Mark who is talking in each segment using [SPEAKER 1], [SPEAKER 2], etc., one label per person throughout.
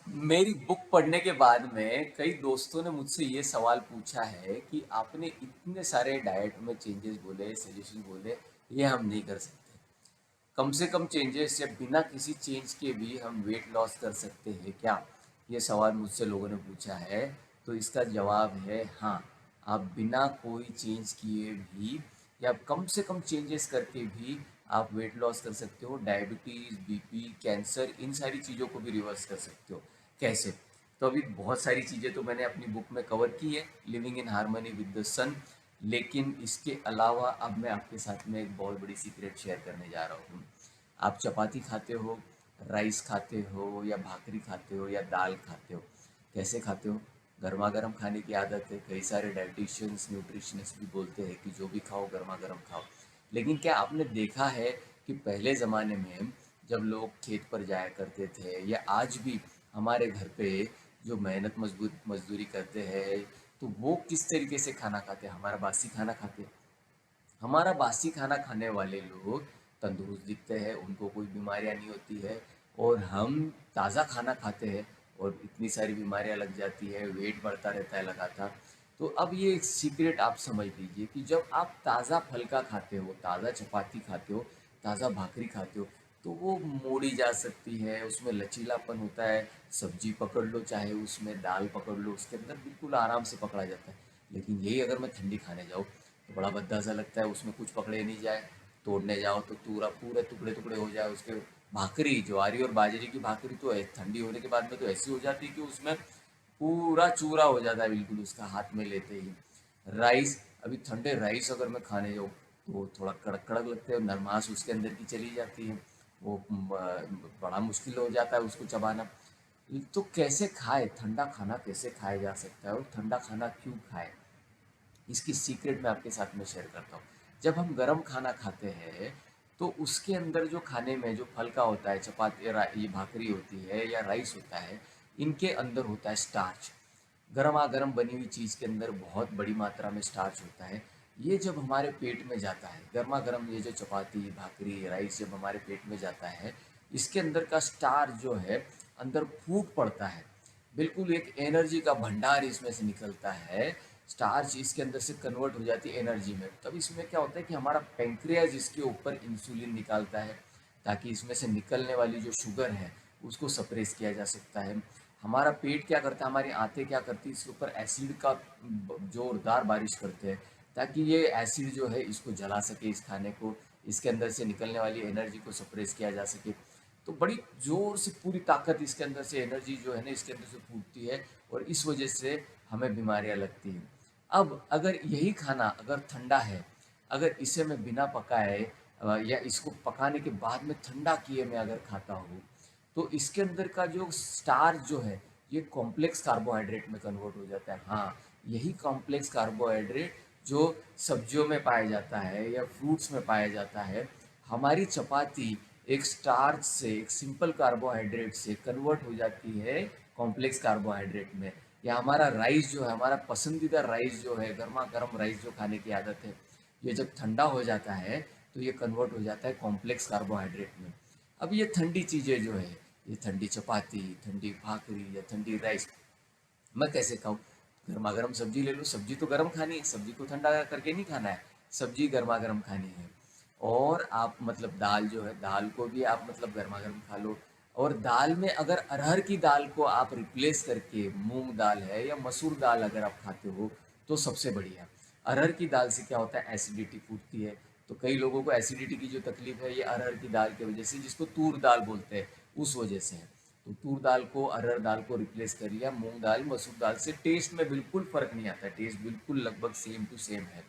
[SPEAKER 1] मेरी बुक पढ़ने के बाद में कई दोस्तों ने मुझसे ये सवाल पूछा है कि आपने इतने सारे डाइट में चेंजेस बोले, सजेशन बोले, ये हम नहीं कर सकते। कम से कम चेंजेस या बिना किसी चेंज के भी हम वेट लॉस कर सकते हैं क्या? ये सवाल मुझसे लोगों ने पूछा है। तो इसका जवाब है हाँ, आप बिना कोई चेंज किए भी या कम से कम चेंजेस करके भी आप वेट लॉस कर सकते हो। डायबिटीज़, बीपी, कैंसर, इन सारी चीज़ों को भी रिवर्स कर सकते हो। कैसे? तो अभी बहुत सारी चीज़ें तो मैंने अपनी बुक में कवर की है, living in harmony with the sun. लेकिन इसके अलावा अब मैं आपके साथ में एक बहुत बड़ी सीक्रेट शेयर करने जा रहा हूँ। आप चपाती खाते हो, राइस खाते हो या भाकरी खाते हो या दाल खाते हो, कैसे खाते हो? गर्मा गर्म खाने की आदत है। कई सारे डाइटिशियंस, न्यूट्रिशनिस्ट भी बोलते हैं कि जो भी खाओ गर्मा गर्म खाओ। लेकिन क्या आपने देखा है कि पहले ज़माने में जब लोग खेत पर जाया करते थे या आज भी हमारे घर पे जो मेहनत मजबूत मजदूरी करते हैं, तो वो किस तरीके से खाना खाते हैं? हमारा बासी खाना खाते हैं। हमारा बासी खाना खाने वाले लोग तंदुरुस्त दिखते हैं, उनको कोई बीमारियां नहीं होती है। और हम ताज़ा खाना खाते हैं और इतनी सारी बीमारियां लग जाती है, वेट बढ़ता रहता है लगातार। तो अब ये एक सीक्रेट आप समझ लीजिए कि जब आप ताज़ा फलका खाते हो, ताज़ा चपाती खाते हो, ताज़ा भाकरी खाते हो, तो वो मोड़ी जा सकती है, उसमें लचीलापन होता है। सब्जी पकड़ लो, चाहे उसमें दाल पकड़ लो, उसके अंदर बिल्कुल आराम से पकड़ा जाता है। लेकिन यही अगर मैं ठंडी खाने जाऊँ तो बड़ा भद्दा सा लगता है, उसमें कुछ पकड़े नहीं जाए। तोड़ने जाओ तो पूरा पूरे टुकड़े टुकड़े हो जाए उसके। भाकरी, ज्वारी और बाजरे की भाकरी तो ठंडी होने के बाद में तो ऐसी हो जाती है कि उसमें पूरा चूरा हो जाता है बिल्कुल उसका हाथ में लेते ही। राइस, अभी ठंडे राइस अगर मैं खाने जाऊँ तो थोड़ा कड़क कड़क लगते हैं, नरमाश उसके अंदर की चली जाती है। वो बड़ा मुश्किल हो जाता है उसको चबाना। तो कैसे खाए ठंडा खाना, कैसे खाया जा सकता है और ठंडा खाना क्यों खाए, इसकी सीक्रेट मैं आपके साथ में शेयर करता हूँ। जब हम गरम खाना खाते हैं तो उसके अंदर जो खाने में जो फल का होता है, चपाती ये भाकरी होती है या राइस होता है, इनके अंदर होता है स्टार्च। गरमा गर्म बनी हुई चीज़ के अंदर बहुत बड़ी मात्रा में स्टार्च होता है। ये जब हमारे पेट में जाता है, गर्मा गर्म ये जो चपाती, भाकरी, राइस जब हमारे पेट में जाता है, इसके अंदर का स्टार्च जो है अंदर फूट पड़ता है। बिल्कुल एक एनर्जी का भंडार इसमें से निकलता है। स्टार्च इसके अंदर से कन्वर्ट हो जाती है एनर्जी में। तब इसमें क्या होता है कि हमारा पैंक्रियाज इसके ऊपर इंसुलिन निकालता है, ताकि इसमें से निकलने वाली जो शुगर है उसको सप्रेस किया जा सकता है। हमारा पेट क्या करता है, हमारी आंतें क्या करती है, इसके ऊपर एसिड का जोरदार बारिश करते हैं, ताकि ये एसिड जो है इसको जला सके, इस खाने को, इसके अंदर से निकलने वाली एनर्जी को सप्रेस किया जा सके। तो बड़ी ज़ोर से पूरी ताकत इसके अंदर से, एनर्जी जो है ना इसके अंदर से फूटती है और इस वजह से हमें बीमारियां लगती हैं। अब अगर यही खाना अगर ठंडा है, अगर इसे मैं बिना पकाए या इसको पकाने के बाद में ठंडा किए मैं अगर खाता हूँ, तो इसके अंदर का जो स्टार्च जो है ये कॉम्प्लेक्स कार्बोहाइड्रेट में कन्वर्ट हो जाता है। हाँ, यही कॉम्प्लेक्स कार्बोहाइड्रेट जो सब्जियों में पाया जाता है या फ्रूट्स में पाया जाता है, हमारी चपाती एक स्टार्च से, एक सिंपल कार्बोहाइड्रेट से कन्वर्ट हो जाती है कॉम्प्लेक्स कार्बोहाइड्रेट में। या हमारा राइस जो है, हमारा पसंदीदा राइस जो है, गर्मा गर्म राइस जो खाने की आदत है, ये जब ठंडा हो जाता है तो ये कन्वर्ट हो जाता है कॉम्प्लेक्स कार्बोहाइड्रेट में। अब ये ठंडी चीज़ें जो है, ये ठंडी चपाती, ठंडी भाकरी या ठंडी राइस मैं कैसे खाऊं? गर्मा गर्म सब्जी ले लो, सब्जी तो गर्म खानी है, सब्जी को ठंडा करके नहीं खाना है, सब्जी गर्मा गर्म खानी है। और आप मतलब दाल जो है, दाल को भी आप मतलब गर्मा गर्म खा लो। और दाल में अगर अरहर की दाल को आप रिप्लेस करके मूंग दाल है या मसूर दाल अगर आप खाते हो तो सबसे बढ़िया। अरहर की दाल से क्या होता है, एसिडिटी फूटती है। तो कई लोगों को एसिडिटी की जो तकलीफ है ये अरहर की दाल की वजह से, जिसको तूर दाल बोलते हैं, उस वजह से है। तो तूर दाल को अरहर दाल को रिप्लेस कर लिया मूंग दाल, मसूर दाल से। टेस्ट में बिल्कुल फ़र्क नहीं आता, टेस्ट बिल्कुल लगभग सेम टू सेम है।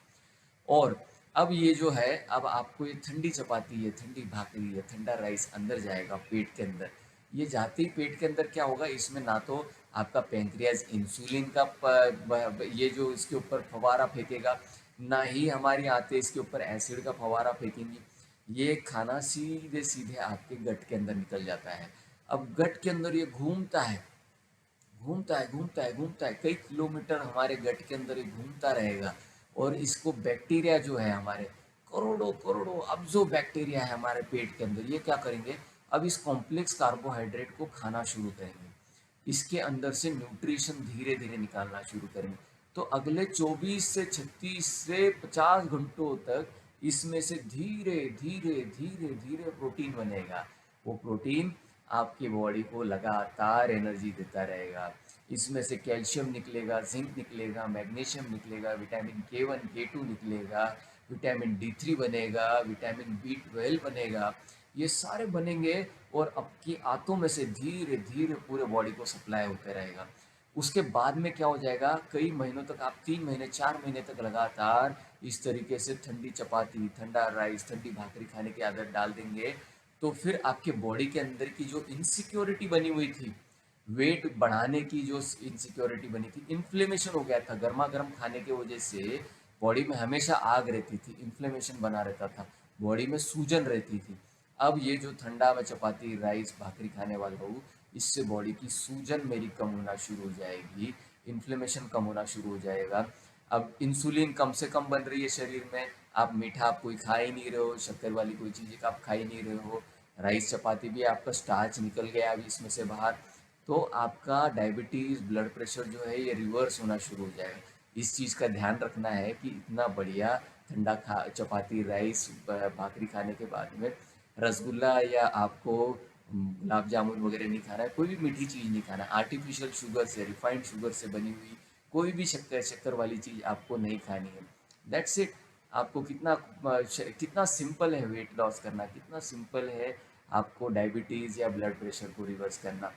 [SPEAKER 1] और अब ये जो है, अब आपको ये ठंडी चपाती है, ठंडी भाकरी है, ठंडा राइस अंदर जाएगा पेट के अंदर। ये जाते ही पेट के अंदर क्या होगा, इसमें ना तो आपका पैंक्रियाज इंसुलिन का ये जो इसके ऊपर फवारा फेंकेगा, ना ही हमारी आंतें इसके ऊपर एसिड का फवारा फेंकेंगी। ये खाना सीधे सीधे आपके गट के अंदर निकल जाता है। अब गट के अंदर ये घूमता है, घूमता है, घूमता है, घूमता है, कई किलोमीटर हमारे गट के अंदर ये घूमता रहेगा। और इसको बैक्टीरिया जो है हमारे, करोड़ों करोड़ों अब्जो बैक्टीरिया है हमारे पेट के अंदर, ये क्या करेंगे, अब इस कॉम्प्लेक्स कार्बोहाइड्रेट को खाना शुरू करेंगे। इसके अंदर से न्यूट्रिशन धीरे धीरे निकालना शुरू करेंगे। तो अगले 24 से 36 से 50 घंटों तक इसमें से धीरे धीरे धीरे धीरे प्रोटीन बनेगा। वो प्रोटीन आपकी बॉडी को लगातार एनर्जी देता रहेगा। इसमें से कैल्शियम निकलेगा, जिंक निकलेगा, मैग्नीशियम निकलेगा, विटामिन K1 K2 निकलेगा, विटामिन D3 बनेगा, विटामिन B12 बनेगा। ये सारे बनेंगे और आपकी आंतों में से धीरे धीरे पूरे बॉडी को सप्लाई होते रहेगा। उसके बाद में क्या हो जाएगा, कई महीनों तक आप 3 महीने 4 महीने तक लगातार इस तरीके से ठंडी चपाती, ठंडा राइस, ठंडी भाकरी खाने की आदत डाल देंगे, तो फिर आपके बॉडी के अंदर की जो इनसिक्योरिटी बनी हुई थी, वेट बढ़ाने की जो इनसिक्योरिटी बनी थी, इन्फ्लेमेशन हो गया था गर्मा गर्म खाने की वजह से, बॉडी में हमेशा आग रहती थी, इन्फ्लेमेशन बना रहता था, बॉडी में सूजन रहती थी। अब ये जो ठंडा में चपाती राइस भाकरी खाने वाला हूँ, इससे बॉडी की सूजन मेरी कम होना शुरू हो जाएगी, इन्फ्लेमेशन कम होना शुरू हो जाएगा। अब इंसुलिन कम से कम बन रही है शरीर में, आप मीठा आप कोई खा ही नहीं रहे हो, शक्कर वाली कोई चीज़ आप खा ही नहीं रहे हो, राइस चपाती भी आपका स्टार्च निकल गया अभी इसमें से बाहर, तो आपका डायबिटीज़ ब्लड प्रेशर जो है ये रिवर्स होना शुरू हो जाएगा। इस चीज़ का ध्यान रखना है कि इतना बढ़िया ठंडा खा चपाती राइस भाकरी खाने के बाद में रसगुल्ला या आपको गुलाब जामुन वगैरह नहीं खाना है, कोई भी मीठी चीज़ नहीं खाना है, आर्टिफिशियल शुगर से रिफाइंड शुगर से बनी हुई कोई भी शक्कर शक्कर वाली चीज़ आपको नहीं खानी है। That's it. आपको कितना सिंपल है वेट लॉस करना, कितना सिंपल है आपको डायबिटीज़ या ब्लड प्रेशर को रिवर्स करना।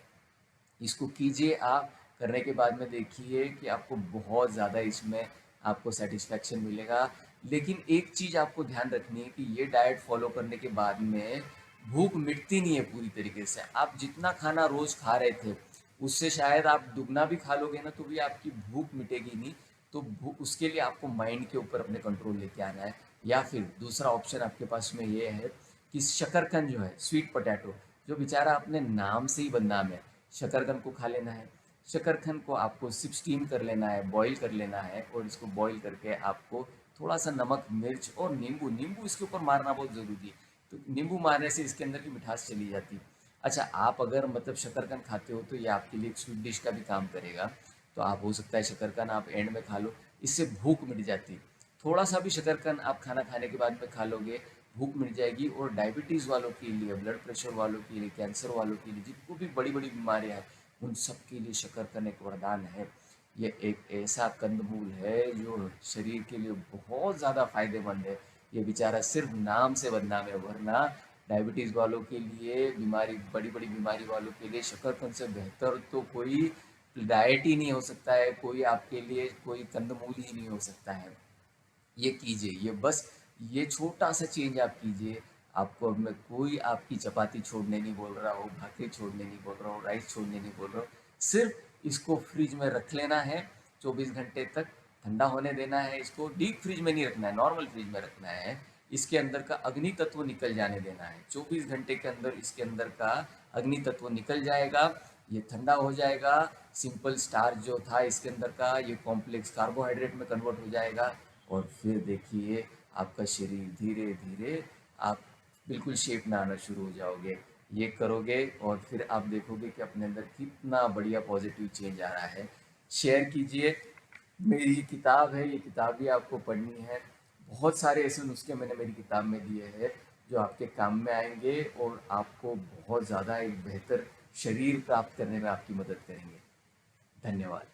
[SPEAKER 1] इसको कीजिए आप, करने के बाद में देखिए कि आपको बहुत ज़्यादा इसमें आपको सेटिस्फेक्शन मिलेगा। लेकिन एक चीज़ आपको ध्यान रखनी है कि ये डाइट फॉलो करने के बाद में भूख मिटती नहीं है पूरी तरीके से। आप जितना खाना रोज़ खा रहे थे, उससे शायद आप दुगना भी खा लोगे ना तो भी आपकी भूख मिटेगी नहीं। तो भूख उसके लिए आपको माइंड के ऊपर अपने कंट्रोल लेके आना है। या फिर दूसरा ऑप्शन आपके पास में ये है कि शकरकंद जो है, स्वीट पोटैटो, जो बेचारा अपने नाम से ही बदनाम है, शकरकंद को खा लेना है। शकरकंद को आपको सिर्फ स्टीम कर लेना है, बॉईल कर लेना है, और इसको बॉईल करके आपको थोड़ा सा नमक मिर्च और नींबू नींबू इसके ऊपर मारना बहुत ज़रूरी है। तो नींबू मारने से इसके अंदर की मिठास चली जाती है। अच्छा, आप अगर मतलब शकरकंद खाते हो तो ये आपके लिए एक स्वीट डिश का भी काम करेगा। तो आप हो सकता है शकरकंद आप एंड में खा लो, इससे भूख मिट जाती है। थोड़ा सा भी शकरकंद आप खाना खाने के बाद में खा लोगे, भूख मिट जाएगी। और डायबिटीज़ वालों के लिए, ब्लड प्रेशर वालों के लिए, कैंसर वालों के लिए, जिनको भी बड़ी बड़ी बीमारियाँ हैं, उन सब के लिए शकरकंद एक वरदान है। ये एक ऐसा कंदमूल है जो शरीर के लिए बहुत ज़्यादा फायदेमंद है। ये बेचारा सिर्फ नाम से बदनाम है, वरना डायबिटीज़ वालों के लिए, बीमारी बड़ी बड़ी बीमारी वालों के लिए शकरकंद से बेहतर तो कोई डाइट ही नहीं हो सकता है, कोई आपके लिए कोई कंदमूल ही नहीं हो सकता है। ये कीजिए, ये बस ये छोटा सा चेंज आप कीजिए। आपको अब मैं कोई आपकी चपाती छोड़ने नहीं बोल रहा हूँ, भाकरी छोड़ने नहीं बोल रहा हूँ, राइस छोड़ने नहीं बोल रहा हूँ। सिर्फ इसको फ्रिज में रख लेना है 24 घंटे तक, ठंडा होने देना है। इसको डीप फ्रिज में नहीं रखना है, नॉर्मल फ्रिज में रखना है। इसके अंदर का अग्नि तत्व निकल जाने देना है। 24 घंटे के अंदर इसके अंदर का अग्नि तत्व निकल जाएगा, ये ठंडा हो जाएगा। सिंपल स्टार्च जो था इसके अंदर का, ये कॉम्प्लेक्स कार्बोहाइड्रेट में कन्वर्ट हो जाएगा। और फिर देखिए आपका शरीर धीरे धीरे आप बिल्कुल शेप में आना शुरू हो जाओगे। ये करोगे और फिर आप देखोगे कि अपने अंदर कितना बढ़िया पॉजिटिव चेंज आ रहा है। शेयर कीजिए। मेरी किताब है, ये किताब भी आपको पढ़नी है। बहुत सारे ऐसे नुस्खे मैंने मेरी किताब में दिए हैं जो आपके काम में आएंगे और आपको बहुत ज़्यादा एक बेहतर शरीर प्राप्त करने में आपकी मदद करेंगे। धन्यवाद।